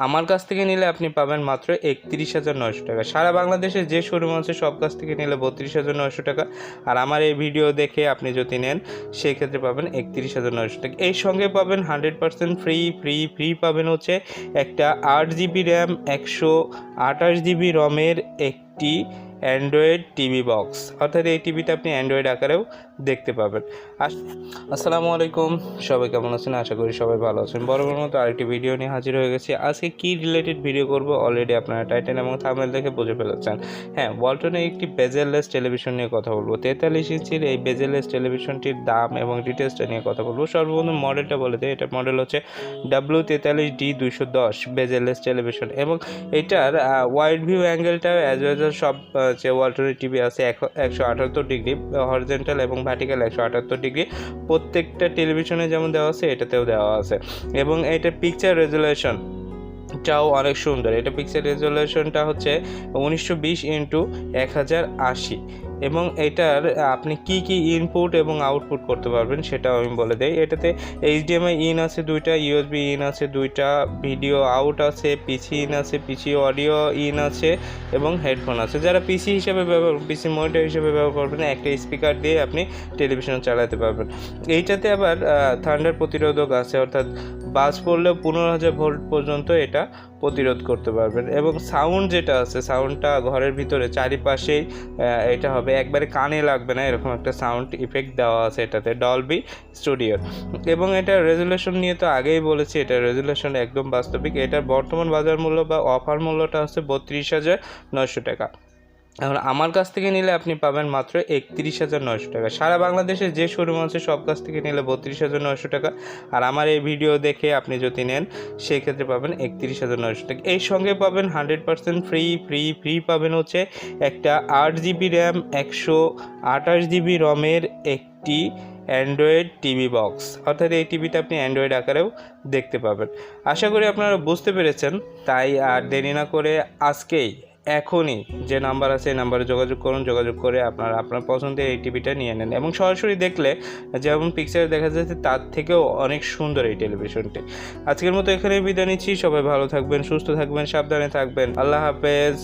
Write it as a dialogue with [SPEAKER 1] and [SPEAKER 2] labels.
[SPEAKER 1] আমার কাছ থেকে নিলে আপনি পাবেন মাত্র 31,900 টাকা। সারা বাংলাদেশে যে শোরুম আছে সব কাছ থেকে নিলে 32,900 টাকা। আর আমার এই ভিডিও দেখে আপনি যদি নেন সেই ক্ষেত্রে পাবেন 31,900 টাকা। এই সঙ্গে পাবেন 100% ফ্রি পাবেন হচ্ছে একটা 8 GB র্যাম 128 GB রমের একটি অ্যান্ড্রয়েড টিভি বক্স, অর্থাৎ এই টিভিতে আপনি অ্যান্ড্রয়েড আকারেও দেখতে পাবেন। আসসালামু আলাইকুম, সবাই কেমন আছেন? আশা করি সবাই ভালো আছেন। বরাবর মতো আরেকটি ভিডিও নিয়ে হাজির হয়ে গেছি। আজকে কি রিলেটেড ভিডিও করব অলরেডি আপনারা টাইটেল এবং থাম্বনেল দেখে বুঝে ফেলেছেন। হ্যাঁ, ওয়ালটনের একটি বেজেললেস টেলিভিশন নিয়ে কথা বলবো। 43 ইঞ্চির এই বেজেললেস টেলিভিশনটির দাম এবং ডিটেলসটা নিয়ে কথা বলবো। সর্বপ্রথম মডেলটা বলে দিই, এটার মডেল হচ্ছে W43D210 বেজেললেস টেলিভিশন এবং এটার ওয়াইড ভিউ অ্যাঙ্গেলটা অ্যাজ ওয়েল সব যে ওয়ালটনের টিভি আছে 178 ডিগ্রি হরিজন্টাল এবং ভার্টিক্যাল 178 ডিগ্রি প্রত্যেকটা টেলিভিশনে যেমন দেওয়া আছে এটাতেও দেওয়া আছে। এবং এটা পিকচার রেজুলেশনটাও অনেক সুন্দর। এটা পিকচার রেজুলেশনটা হচ্ছে 1920x1080 এবং এটার আপনি কি ইনপুট এবং আউটপুট করতে পারবেন সেটাও আমি বলে দেই। এটাতে HDMI ইন আছে 2টা, USB ইন আছে 2টা, ভিডিও আউট আছে, পিসি ইন আছে, পিসি অডিও ইন আছে এবং হেডফোন আছে। যারা পিসি হিসেবে পিসি মনিটর হিসেবে ব্যবহার করবেন একটা স্পিকার দিয়ে আপনি টেলিভিশন চালাতে পারবেন। এইটাতে আবার থান্ডার প্রতিরোধক আছে, অর্থাৎ বাজ পড়লেও 15,000 ভোল্ট পর্যন্ত এটা প্রতিরোধ করতে পারবেন। এবং সাউন্ড যেটা আছে, সাউন্ডটা ঘরের ভিতরে চারিপাশেই এটা হবে, একবারে কানে লাগবে না, এরকম একটা সাউন্ড ইফেক্ট দেওয়া আছে এটাতে ডলবি স্টুডিওর। এবং এটার রেজুলেশন নিয়ে তো আগেই বলেছি, এটার রেজুলেশন একদম বাস্তবিক। এটার বর্তমান বাজার মূল্য বা অফার মূল্যটা হচ্ছে 32,900 টাকা। এখন আমার কাছ থেকে নিলে আপনি পাবেন মাত্র 31,900 টাকা। সারা বাংলাদেশে যে শোরুম আছে সব কাছ থেকে নিলে 32,900 টাকা। আর আমার এই ভিডিও দেখে আপনি যদি নেন সেই ক্ষেত্রে পাবেন 31,900 টাকা। এই সঙ্গে পাবেন 100% ফ্রি পাবেন হচ্ছে একটা 8 GB র্যাম 128 GB রমের একটি অ্যান্ড্রয়েড টিভি বক্স, অর্থাৎ এই টিভিতে আপনি অ্যান্ড্রয়েড আকারেও দেখতে পাবেন। আশা করি আপনারা বুঝতে পেরেছেন। তাই আর দেরি না করে আজকেই এখনই যে নাম্বার আছে এই নাম্বারে যোগাযোগ করুন। যোগাযোগ করে আপনার পছন্দের এই টিভিটা নিয়ে নেন এবং সরাসরি দেখলে যেমন পিকচারে দেখা যাচ্ছে তার থেকেও অনেক সুন্দর এই টেলিভিশনটি। আজকের মতো এখানেই বিদায় নিচ্ছি। সবাই ভালো থাকবেন, সুস্থ থাকবেন, সাবধানে থাকবেন। আল্লাহ হাফেজ।